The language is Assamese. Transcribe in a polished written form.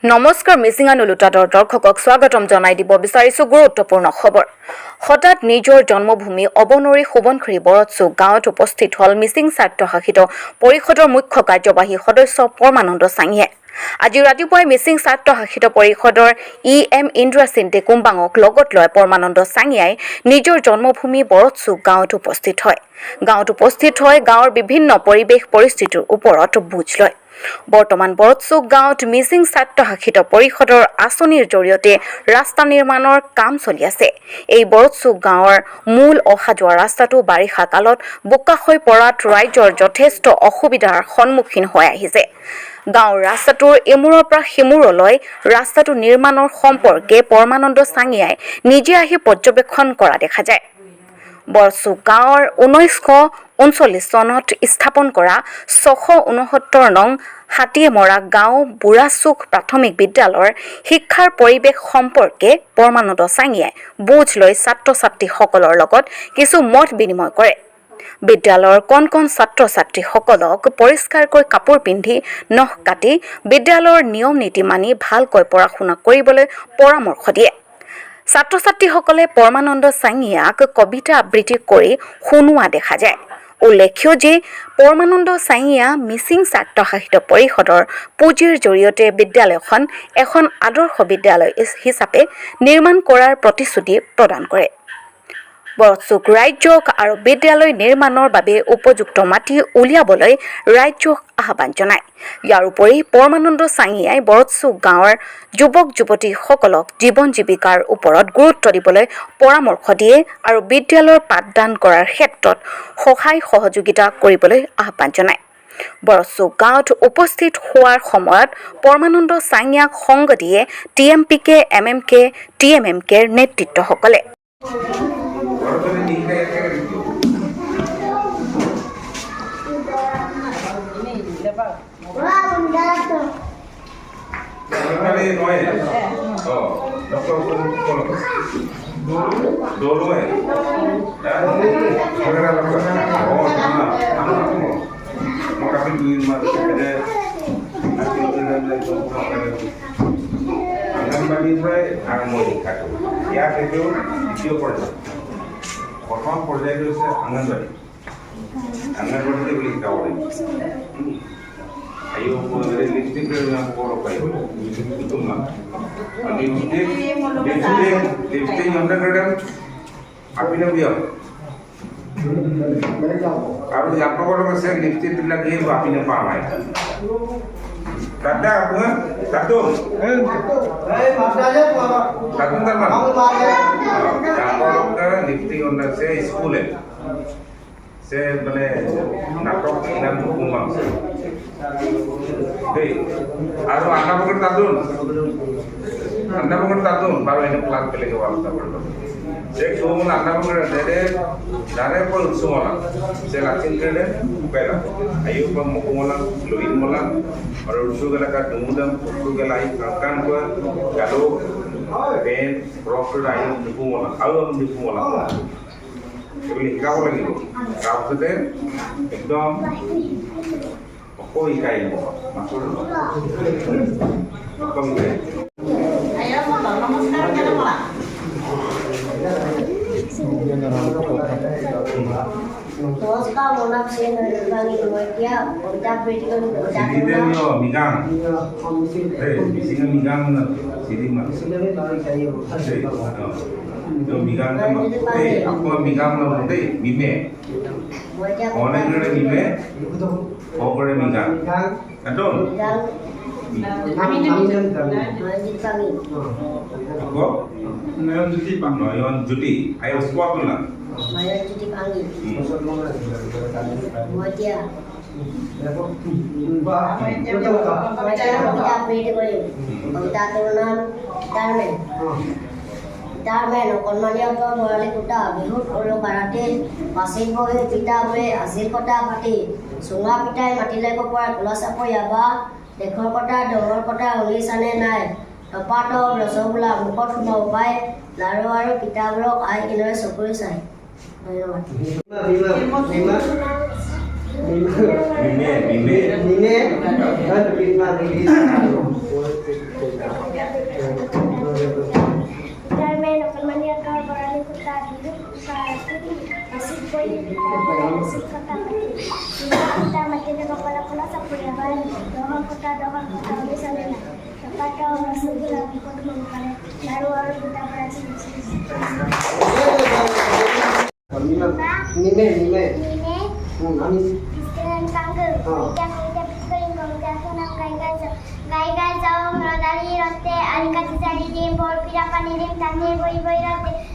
নমস্কাৰ মিচিং আনুলুটাতৰ দৰ্শকক স্বাগতম জনাই দিব বিচাৰিছো গুৰুত্বপূৰ্ণ খবৰ। হঠাৎ নিজৰ জন্মভূমি অবনৰী সোবনখৰি বৰতচুক গাঁৱত উপস্থিত হল মিচিং স্বায়ত্তশাসিত পৰিষদৰ মুখ্য কাৰ্যবাহী সদস্য পৰমানন্দ চাঙিয়ে। আজি ৰাতিপুৱাই মিচিং স্বায়ত্তশাসিত পৰিষদৰ EM ইন্দ্ৰাসিন টেকুমবাঙক লগত লৈ পৰমানন্দ চাঙিয়াই নিজৰ জন্মভূমি বৰতচুক গাঁৱত উপস্থিত হয়। গাঁৱৰ বিভিন্ন পৰিৱেশ পৰিস্থিতিৰ ওপৰত বুজ লয়। বৰ্তমান বৰতচুক গাঁৱত মিচিং স্বায়ত্তশাসিত পৰিষদৰ আঁচনিৰ জৰিয়তে ৰাস্তা নিৰ্মাণৰ কাম চলি আছে। এই বৰতচুক গাঁৱৰ মূল অহা যোৱা ৰাস্তাটো বাৰিষা কালত বোকা হৈ পৰাত ৰাইজৰ যথেষ্ট অসুবিধাৰ সন্মুখীন হৈ আহিছে। গাঁৱৰ ৰাস্তাটোৰ এমূৰৰ পৰা সিমূৰলৈ ৰাস্তাটো নিৰ্মাণৰ সম্পৰ্কে পৰমানন্দ চাঙিয়াই নিজে আহি পৰ্যবেক্ষণ কৰা দেখা যায়। বৰতচুক গাঁৱৰ 1939 চনত স্থাপন কৰা 669 নং হাতীমৰা গাঁও বুঢ়াচুক প্ৰাথমিক বিদ্যালয়ৰ শিক্ষাৰ পৰিৱেশ সম্পৰ্কে পৰমানন্দ চাঙিয়াই বুজ লৈ ছাত্ৰ ছাত্ৰীসকলৰ লগত কিছু মত বিনিময় কৰে। বিদ্যালয়ৰ কণ ছাত্ৰ ছাত্ৰীসকলক পৰিষ্কাৰকৈ কাপোৰ পিন্ধি নখ কাটি বিদ্যালয়ৰ নিয়ম নীতি মানি ভালকৈ পঢ়া শুনা কৰিবলৈ পৰামৰ্শ দিয়ে। ছাত্ৰ ছাত্ৰীসকলে পৰমানন্দ চাঙিয়াক কবিতা আবৃত্তি কৰি শুনোৱা দেখা যায়। উল্লেখ্য যে পৰমানন্দ চাঙিয়া মিচিং স্বায়ত্তশাসিত পৰিষদৰ পুঁজিৰ জৰিয়তে বিদ্যালয়খন এখন আদৰ্শ বিদ্যালয় হিচাপে নিৰ্মাণ কৰাৰ প্ৰতিশ্ৰুতি প্ৰদান কৰে। বৰতচুক ৰাজ্যক আৰু বিদ্যালয় নিৰ্মাণৰ বাবে উপযুক্ত মাটি উলিয়াবলৈ ৰাজ্যক আহ্বান জনায়। ইয়াৰ উপৰি পৰমানন্দ চাঙিয়াই বৰতচুক গাঁৱৰ যুৱক যুৱতীসকলক জীৱন জীৱিকাৰ ওপৰত গুৰুত্ব দিবলৈ পৰামৰ্শ দিয়ে আৰু বিদ্যালয়ৰ পাঠদান কৰাৰ ক্ষেত্ৰত সহায় সহযোগিতা কৰিবলৈ আহ্বান জনায়। বৰতচুক গাঁৱত উপস্থিত হোৱাৰ সময়ত পৰমানন্দ চাঙিয়াক সংগ দিয়ে TMPK, MMK, TMMKৰ নেতৃত্বসকলে। প্ৰথম পৰ্যায়টো হৈছে আংগনবাড়ী বুলি শিকাব লাগিব। Ayo lipstick yang korok ayo itu mah. Lipstick yang ada kadang api nak biar. Kalau yang korok saya lipstick lagi api nak pamai. Tanda apa? Tatung. Tatung kan mana? Yang korok kan lipstick yang saya sekolah. Saya boleh natok inan hukuman. Hei, aduh anda bukan tatun, baru ini pelan pilih ke waktu berdoa. Saya cuma anda bukan dari pun semua. Saya lakukan kerja, bela. Ayo pun mukumola, luin mola, baru usul kelakar dumudam, usul kelai angkan gua, gaduh, pen, profil ayo mukumola, ayo mukumola. Jadi kau lagi, kau sedang, ekdom. Koi kain masuk kami ayo namaskar kena malah terus kamu nak sih nanti dia udah berikan sini dia yo migang sini migang sini mah yo migang mah aku migang mah mime orang itu mime Pokoknya migang, betul? Kami Apa? Noyon Juti. Ayo sport lah. Noyon Juti panggil. Wajah. Kita beri boleh. Kita turunan darmen. Darmen, kon mania apa boleh kita bihut orang karate pasir boleh kita boleh hasil kota pati. Sungai pitai mati lagi kuat, pulas apa ya bah? Dekor kota, dongor kota, ulisannya naik. Tepato, belasok bulan, mukot semua upai. Lalu kita blok, air kita sepuluh say. Mime. Darmen akan maniakal barani kota hidup usahaku masih boleh masih kota kita mati dengan kepala sapuri aban doa kota misalnya dapat kau masuk lagi kota mengkale lalu harus kita berhasil Nime. ini Anis. dengan tangga kita pikirin kalau kita nak gai jauh melalui rote alikati jadi di bol pira panirim tani boy rote